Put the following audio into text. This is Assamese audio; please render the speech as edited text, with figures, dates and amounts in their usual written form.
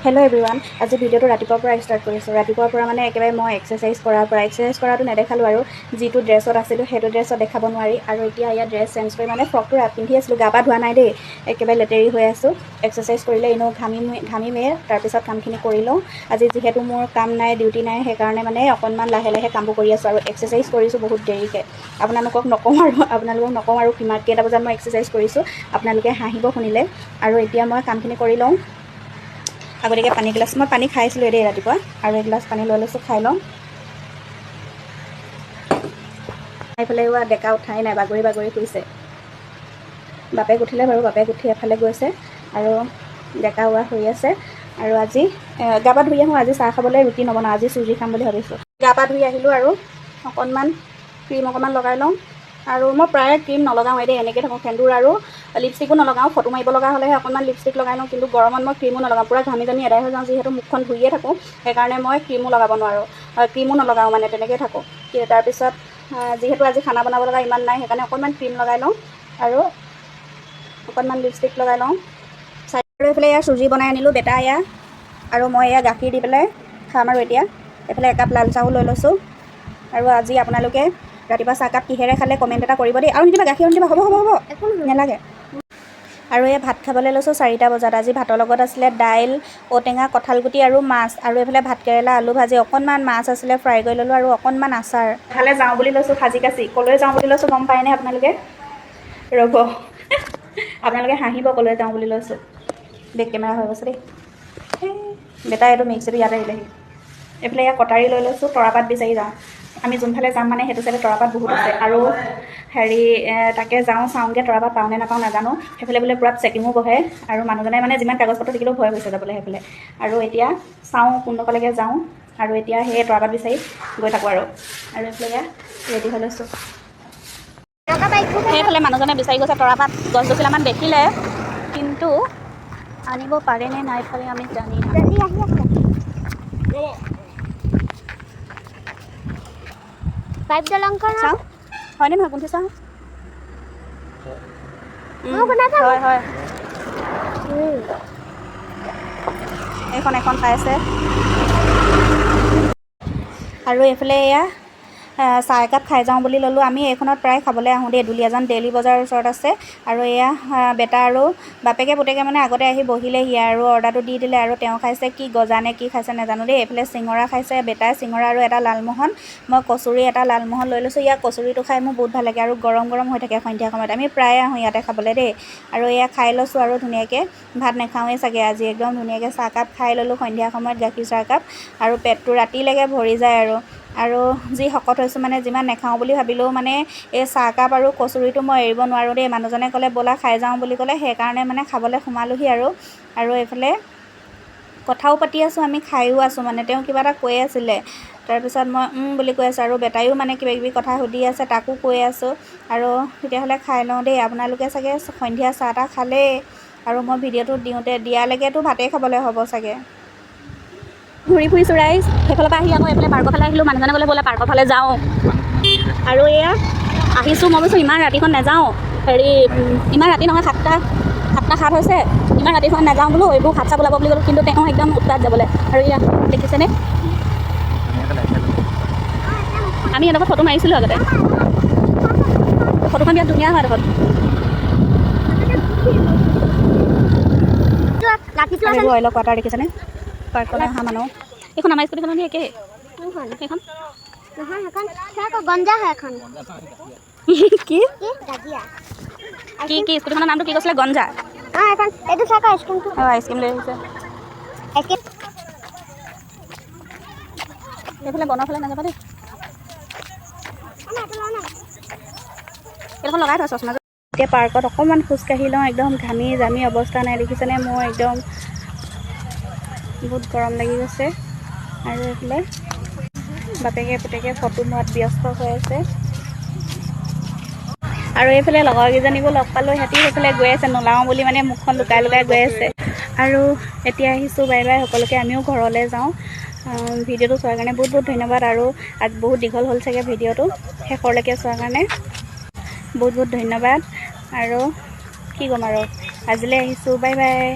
হেল্ল' এভৰিৱান, আজি ভিডিঅ'টো ৰাতিপুৱাৰ পৰা ষ্টাৰ্ট কৰিছোঁ। ৰাতিপুৱাৰ পৰা মানে একেবাৰে মই এক্সাৰচাইজ কৰাটো নেদেখালোঁ আৰু যিটো ড্ৰেছত আছিলোঁ সেইটো ড্ৰেছত দেখাব নোৱাৰি। আৰু এতিয়া ইয়াত ড্ৰেছ চেঞ্জ কৰি মানে ফ্ৰকটো পিন্ধি আছিলোঁ, গা পা ধোৱা নাই দেই, একেবাৰে লেতেৰি হৈ আছোঁ। এক্সাৰচাইজ কৰিলে এনেও ঘামিমেই, তাৰপিছত কামখিনি কৰি লওঁ। আজি যিহেতু মোৰ কাম নাই, ডিউটি নাই, সেইকাৰণে মানে অকণমান লাহে লাহে কামবোৰ কৰি আছোঁ আৰু এক্সাৰচাইজ কৰিছোঁ বহুত দেৰিকৈ। আপোনালোকক নকওঁ আৰু কেইটা বজাত মই এক্সাৰচাইজ কৰিছোঁ, আপোনালোকে হাঁহিব শুনিলে। আৰু এতিয়া মই কামখিনি কৰি লওঁ। আগতীয়াকৈ পানী গিলাচ, মই পানী খাইছিলোঁ দেই ৰাতিপুৱা, আৰু এগিলাচ পানী লৈ লৈছোঁ, খাই লওঁ। এইফালে ডেকা উঠাই নাই, বাগৰি বাগৰি শুইছে। বাপেক উঠিলে বাৰু, বাপেক উঠি এফালে গৈছে আৰু ডেকা শুই আছে। আৰু আজি গা পা ধুই আহোঁ, আজি চাহ খাবলৈ ৰুটি নবনাওঁ, আজি চুজি খাম বুলি ভাবিছোঁ। গা পা ধুই আহিলোঁ আৰু অকণমান ক্ৰীম লগাই লওঁ। আৰু মই প্ৰায় ক্ৰীম নলগাওঁ দেই, এনেকৈ থাকোঁ। সেন্দুৰ আৰু লিপষ্টিকো নলগাওঁ, ফটো মাৰিব লগা হ'লেহে অকণমান লিপষ্টিক লগাই লওঁ, কিন্তু গৰমত মই ক্ৰীমো নলগাওঁ, পূৰা ঘামি এদাই হৈ যাওঁ। যিহেতু মুখখন ধুইয়ে থাকোঁ, সেইকাৰণে মই ক্ৰীমো লগাব নোৱাৰোঁ, ক্ৰীমো নলগাওঁ, মানে তেনেকৈ থাকোঁ। তাৰপিছত যিহেতু আজি খানা বনাব লগা ইমান নাই, সেইকাৰণে অকণমান ক্ৰীম লগাই লওঁ আৰু অকণমান লিপষ্টিক লগাই লওঁ। চাইডৰ এইফালে চুজি বনাই আনিলোঁ, বেটা আৰু মই গাখীৰ দি পেলাই খাম। আৰু এতিয়া এইফালে একাপ লাল চাহো লৈ লৈছোঁ। আৰু আজি আপোনালোকে ৰাতিপুৱা চাহকাপ কিহেৰে খালে কমেণ্ট এটা কৰিব দেই। আৰু নিদিবা, গাখীৰ নিদিবা, হ'ব একো নালাগে। আৰু ভাত খাবলৈ লৈছোঁ 4টা বজাত। আজি ভাতৰ লগত আছিলে দাইল, ঔটেঙা, কঁঠালগুটি আৰু মাছ, আৰু এইফালে ভাতকেৰেলা, আলু ভাজি, অকণমান মাছ আছিলে ফ্ৰাই কৰি ল'লোঁ, আৰু অকণমান আচাৰ। এফালে যাওঁ বুলি লৈছোঁ, সাজি কাচি। ক'লৈ যাওঁ বুলি লৈছোঁ গম পায়নে আপোনালোকে? ৰ'ব, আপোনালোকে হাঁহিব, ক'লৈ যাওঁ বুলি লৈছোঁ। বেক কেমেৰা হৈ গৈছে দেই। বেটাই এইটো মিক্সিটো ইয়াত আহিলেহি। এইফালে কটাৰী লৈ লৈছোঁ, তৰাপাত বিচাৰি যাওঁ। আমি যোনফালে যাম মানে সেইটো চাইডে তৰাপাত বহুত আছে। আৰু তাকে চাওঁগৈ তৰাপাত পাওঁ নে নাপাওঁ নাজানো। সেইফালে বোলে পূৰা চেকিঙো বহে, আৰু মানুহজনে মানে যিমান কাগজ পত্ৰ থাকিলেও ভয় হৈছে যাবলৈ সেইফালে। আৰু এতিয়া চাওঁ কোনডোখৰলৈকে যাওঁ। আৰু এতিয়া সেই তৰাপাত বিচাৰি গৈ থাকোঁ আৰু এইফালে ৰেডি হৈ লৈছোঁ। সেইফালে মানুহজনে বিচাৰি গৈছে তৰাপাত, গছ দুখিলামান দেখিলে, কিন্তু আনিব পাৰে নে নাই পাৰে আমি জানি নাই। চাওঁ হয়নে নহয় কোনটো চাওঁ। হয় হয়, এখন পাই আছে। আৰু এইফালে চাহ একাপ খাই যাওঁ বুলি ল'লোঁ। আমি এইখনত প্ৰায় খাবলৈ আহোঁ দেই, দুলীয়াজান ডেইলি বজাৰৰ ওচৰত আছে। আৰু বেটা আৰু বাপেকে পুতেকে মানে আগতে আহি বহিলেহি আৰু অৰ্ডাৰটো দি দিলে। আৰু তেওঁ খাইছে কি গজা নে কি খাইছে নাজানো দেই। এইফালে চিঙৰা খাইছে বেটাই, চিঙৰা আৰু এটা লালমোহন। মই কচুৰি এটা লালমোহন লৈ লৈছোঁ। কচুৰিটো খাই মোৰ বহুত ভাল লাগে, আৰু গৰম গৰম হৈ থাকে সন্ধিয়া সময়ত। আমি প্ৰায়ে আহোঁ ইয়াতে খাবলৈ দেই। আৰু খাই লৈছোঁ আৰু ধুনীয়াকৈ, ভাত নাখাওঁৱেই চাগে আজি, একদম ধুনীয়াকৈ চাহকাপ খাই ল'লোঁ সন্ধিয়া সময়ত, গাখীৰ চাহকাপ। আৰু পেটটো ৰাতিলৈকে ভৰি যায় আৰু যি শকত হৈছোঁ, মানে যিমান নাখাওঁ বুলি ভাবিলেও মানে এই চাহকাপ আৰু কচুৰিটো মই এৰিব নোৱাৰোঁ দেই। মানুহজনে ক'লে ব'লা খাই যাওঁ বুলি ক'লে, সেইকাৰণে মানে খাবলৈ সোমালোহি। আৰু এইফালে কথাও পাতি আছোঁ, আমি খায়ো আছোঁ, মানে তেওঁ কিবা এটা কৈ আছিলে। তাৰপিছত মই বুলি কৈ আছোঁ, আৰু বেটায়ো মানে কিবাকিবি কথা সুধি আছে, তাকো কৈ আছোঁ। আৰু তেতিয়াহ'লে খাই লওঁ দেই। আপোনালোকে চাগে সন্ধিয়া চাহ তাহ খালেই, আৰু মই ভিডিঅ'টো দিয়ালৈকেতো ভাতেই খাবলৈ হ'ব চাগে। ঘূৰি ফুৰিছোঁ ৰাইজ, সেইফালৰ পৰা আহি আকৌ এইফালে পাৰ্কৰ ফালে আহিলোঁ। মানুহজনে ক'লে ব'লে পাৰ্কৰ ফালে যাওঁ। আৰু আহিছোঁ, মই কৈছোঁ ইমান ৰাতিখন নাযাওঁ, ইমান ৰাতি নহয়, 7:07 হৈছে, ইমান ৰাতিখন নাযাওঁ বোলো, এইবোৰ সাপ চাপ ওলাব বুলি ক'লোঁ। কিন্তু তেওঁ একদম উৎপাত যাবলৈ। আৰু দেখিছেনে, আমি এডোখৰ ফটো মাৰিছিলোঁ আগতে, ফটোখন বিৰাট ধুনীয়া হয় এডোখৰ। এইবোৰ অইলৰ কোৱাৰ্টাৰ দেখিছেনে, পাৰ্কলৈ অহা মানুহ। এইখন আমাৰ স্কুটিখনত একেই, সেইখন গঞ্জা হয় এখন। কি স্কুটিখনৰ নামটো কি কৈছিলে? গঞ্জা। আইচক্ৰীম লৈ আহিছে। এইফালে বনৰ ফালে নাযাবা দেই, এইখন লগাই থোৱা চশমা। এতিয়া পাৰ্কত অকণমান খোজকাঢ়ি লওঁ, একদম ঘামি জামি অৱস্থা নাই, দেখিছেনে? মোৰ একদম বহুত গৰম লাগি গৈছে। আৰু এইফালে বাপেকে পুতেকে ফটো মৰাত ব্যস্ত হৈ আছে। আৰু এইফালে লগৰকেইজনীকো লগ পালোঁ, সিহঁতি সেইফালে গৈ আছে, নোলাওঁ বুলি মানে মুখখন লুকাই লুকাই গৈ আছে। আৰু এতিয়া আহিছোঁ, বাই বাই সকলোকে, আমিও ঘৰলৈ যাওঁ। ভিডিঅ'টো চোৱাৰ কাৰণে বহুত বহুত ধন্যবাদ। আৰু আজি বহুত দীঘল হ'ল চাগে ভিডিঅ'টো, শেষলৈকে চোৱাৰ কাৰণে বহুত বহুত ধন্যবাদ। আৰু কি ক'ম, আৰু আজিলৈ আহিছোঁ, বাই বাই।